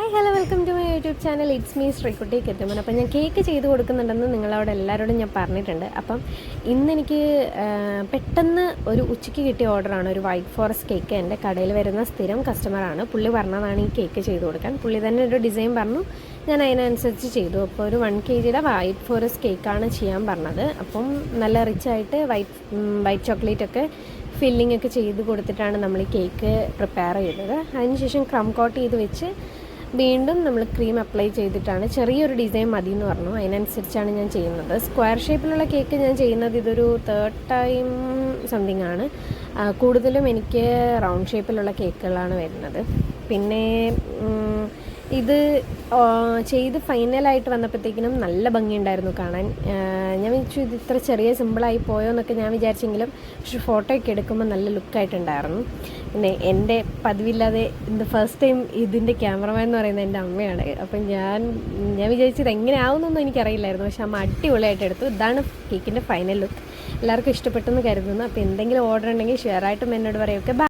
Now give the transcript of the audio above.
Hi hello welcome to my YouTube channel. It's me Sreekutty കെത്തുമൻ. അപ്പം ഞാൻ കേക്ക് ചെയ്ത് കൊടുക്കുന്നുണ്ടെന്ന് നിങ്ങളവിടെ എല്ലാവരോടും ഞാൻ പറഞ്ഞിട്ടുണ്ട്. അപ്പം ഇന്നെനിക്ക് പെട്ടെന്ന് ഒരു ഉച്ചയ്ക്ക് കിട്ടിയ ഓർഡറാണ്. ഒരു വൈറ്റ് ഫോറസ്റ്റ് കേക്ക്. എൻ്റെ കടയിൽ വരുന്ന സ്ഥിരം കസ്റ്റമറാണ്. പുള്ളി പറഞ്ഞതാണ് ഈ കേക്ക് ചെയ്ത് കൊടുക്കാൻ. പുള്ളി തന്നെ ഒരു ഡിസൈൻ പറഞ്ഞു, ഞാൻ അതിനനുസരിച്ച് ചെയ്തു. അപ്പോൾ ഒരു 1 kg വൈറ്റ് ഫോറസ്റ്റ് കേക്കാണ് ചെയ്യാൻ പറഞ്ഞത്. അപ്പം നല്ല റിച്ചായിട്ട് വൈറ്റ് ചോക്ലേറ്റൊക്കെ ഫില്ലിംഗ് ഒക്കെ ചെയ്ത് കൊടുത്തിട്ടാണ് നമ്മൾ ഈ കേക്ക് പ്രിപ്പയർ ചെയ്തത്. അതിനുശേഷം ക്രം കോട്ട് ചെയ്ത് വെച്ച് വീണ്ടും നമ്മൾ ക്രീം അപ്ലൈ ചെയ്തിട്ടാണ്. ചെറിയൊരു ഡിസൈൻ മതി എന്ന് പറഞ്ഞു, അതിനനുസരിച്ചാണ് ഞാൻ ചെയ്യുന്നത്. സ്ക്വയർ ഷേപ്പിലുള്ള കേക്ക് ഞാൻ ചെയ്യുന്നത് ഇതൊരു 3rd ടൈം സംതിങ് ആണ്. കൂടുതലും എനിക്ക് റൗണ്ട് ഷേപ്പിലുള്ള കേക്കുകളാണ് വരുന്നത്. പിന്നെ ഇത് ചെയ്ത് ഫൈനലായിട്ട് വന്നപ്പോഴത്തേക്കിനും നല്ല ഭംഗിയുണ്ടായിരുന്നു കാണാൻ. ഞാൻ വിചാരിച്ചു ഇത് ഇത്ര ചെറിയ സിമ്പിളായി പോയോ എന്നൊക്കെ ഞാൻ വിചാരിച്ചെങ്കിലും പക്ഷെ ഫോട്ടോയൊക്കെ എടുക്കുമ്പോൾ നല്ല ലുക്കായിട്ടുണ്ടായിരുന്നു. പിന്നെ എൻ്റെ പതിവില്ലാതെ ഫസ്റ്റ് ടൈം ഇതിൻ്റെ ക്യാമറമാൻ എന്ന് പറയുന്നത് എൻ്റെ അമ്മയാണ്. അപ്പം ഞാൻ വിചാരിച്ചത് എങ്ങനെ ആവുമെന്നൊന്നും എനിക്കറിയില്ലായിരുന്നു. പക്ഷെ അമ്മ അടിപൊളിയായിട്ട് എടുത്തു. ഇതാണ് കേക്കിൻ്റെ ഫൈനൽ ലുക്ക്. എല്ലാവർക്കും ഇഷ്ടപ്പെട്ടെന്ന് കരുതുന്നു. അപ്പോൾ എന്തെങ്കിലും ഓർഡർ ഉണ്ടെങ്കിൽ ഷെയർ ആയിട്ടും എന്നോട് പറയുമൊക്കെ.